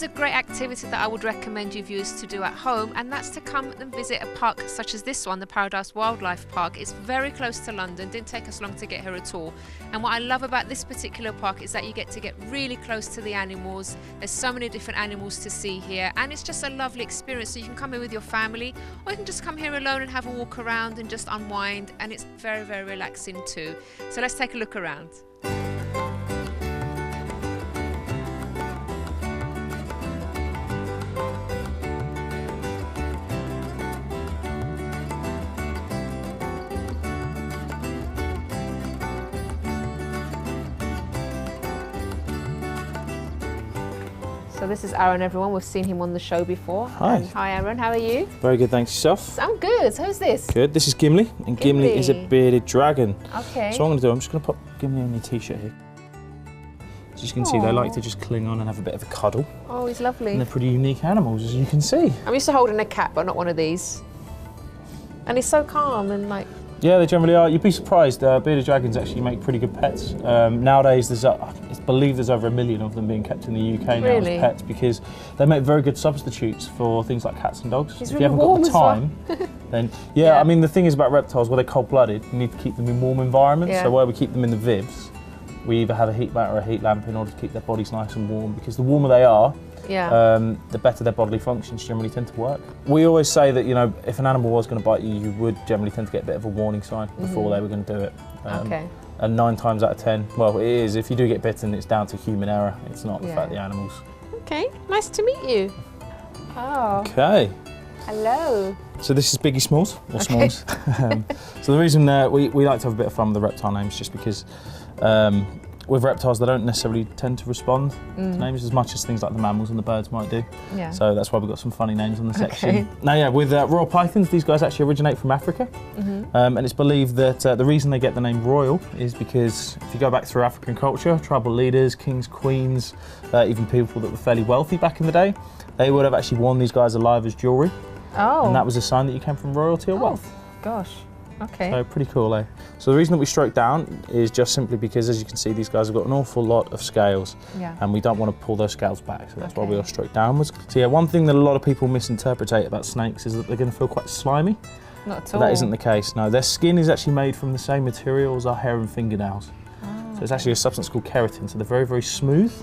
Here's a great activity that I would recommend you viewers to do at home, and that's to come and visit a park such as this one, the Paradise Wildlife Park. It's very close to London, didn't take us long to get here at all. And what I love about this particular park is that you get to get really close to the animals. There's so many different animals to see here, and it's just a lovely experience. So you can come here with your family, or you can just come here alone and have a walk around and just unwind, and it's very, very relaxing too. So let's take a look around. So this is Aaron, everyone. We've seen him on the show before. Hi. Hi, Aaron. How are you? Very good, thanks. Yourself? I'm good. Who's this? Good. This is Gimli, and Gimli is a bearded dragon. Okay. So what I'm going to do, I'm just going to pop Gimli on your t-shirt here. As you can see, they like to just cling on and have a bit of a cuddle. Oh, he's lovely. And they're pretty unique animals, as you can see. I'm used to holding a cat, but not one of these. And he's so calm and like... Yeah, they generally are. You'd be surprised. Bearded dragons actually make pretty good pets. Nowadays, there's I believe there's over 1 million of them being kept in the UK now as pets, because they make very good substitutes for things like cats and dogs. He's if really you haven't got the time, well. then yeah. I mean, the thing is about reptiles, where they're cold-blooded, you need to keep them in warm environments. Yeah. So where we keep them in the vivs, we either have a heat mat or a heat lamp in order to keep their bodies nice and warm, because the warmer they are, the better their bodily functions generally tend to work. We always say that, you know, if an animal was going to bite you, you would generally tend to get a bit of a warning sign before they were going to do it. And 9 times out of 10, well, it is. If you do get bitten, it's down to human error. It's not the fact the animals. Okay, nice to meet you. Oh. Okay. Hello. So this is Biggie Smalls, or Smalls. So the reason we like to have a bit of fun with the reptile names, just because with reptiles, they don't necessarily tend to respond to names as much as things like the mammals and the birds might do. Yeah. So that's why we've got some funny names on the section. Now, yeah, with royal pythons, these guys actually originate from Africa. And it's believed that the reason they get the name royal is because if you go back through African culture, tribal leaders, kings, queens, even people that were fairly wealthy back in the day, they would have actually worn these guys alive as jewellery. Oh. And that was a sign that you came from royalty or wealth. Gosh. Okay. So pretty cool, eh? So the reason that we stroke down is just simply because, as you can see, these guys have got an awful lot of scales, and we don't want to pull those scales back, so that's why we all stroke downwards. So yeah, one thing that a lot of people misinterpret about snakes is that they're going to feel quite slimy. Not at all. But that isn't the case. No, their skin is actually made from the same material as our hair and fingernails. So it's actually a substance called keratin, so they're very, very smooth.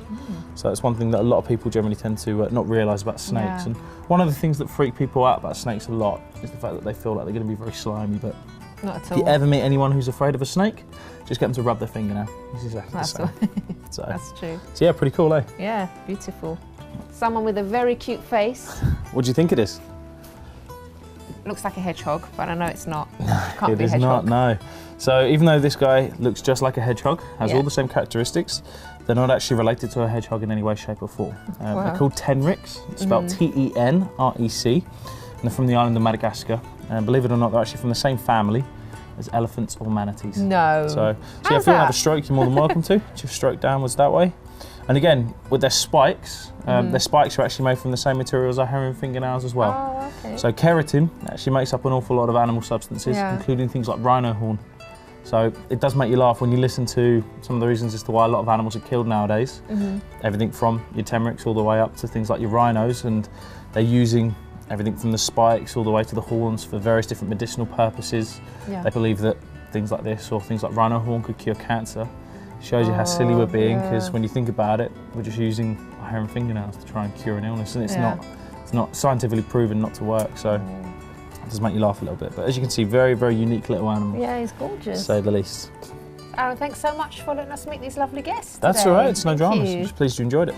So that's one thing that a lot of people generally tend to not realise about snakes. And one of the things that freak people out about snakes a lot is the fact that they feel like they're going to be very slimy, but not at all. If you ever meet anyone who's afraid of a snake, just get them to rub their fingernail. It's exactly the same. So, that's true. So yeah, pretty cool, eh? Yeah, beautiful. Someone with a very cute face. What do you think it is? Looks like a hedgehog, but I know it's not. It is not, no. So even though this guy looks just like a hedgehog, has all the same characteristics, they're not actually related to a hedgehog in any way, shape or form. They're called tenrecs, it's spelled T-E-N-R-E-C, and they're from the island of Madagascar. And believe it or not, they're actually from the same family as elephants or manatees. No. So yeah, if you want to have a stroke, you're more than welcome to. Just stroke downwards that way. And again, with their spikes are actually made from the same material as our hair and fingernails as well. Oh, okay. So keratin actually makes up an awful lot of animal substances, including things like rhino horn. So it does make you laugh when you listen to some of the reasons as to why a lot of animals are killed nowadays. Everything from your tenrecs all the way up to things like your rhinos, and they're using everything from the spikes all the way to the horns for various different medicinal purposes. They believe that things like this or things like rhino horn could cure cancer. Shows you how silly we're being, because when you think about it, we're just using our hair and fingernails to try and cure an illness, and it's not scientifically proven not to work. So it does make you laugh a little bit. But as you can see, very, very unique little animal. Yeah, he's gorgeous. To say the least. Aaron, thanks so much for letting us meet these lovely guests. That's all right. It's no drama. Just pleased you enjoyed it.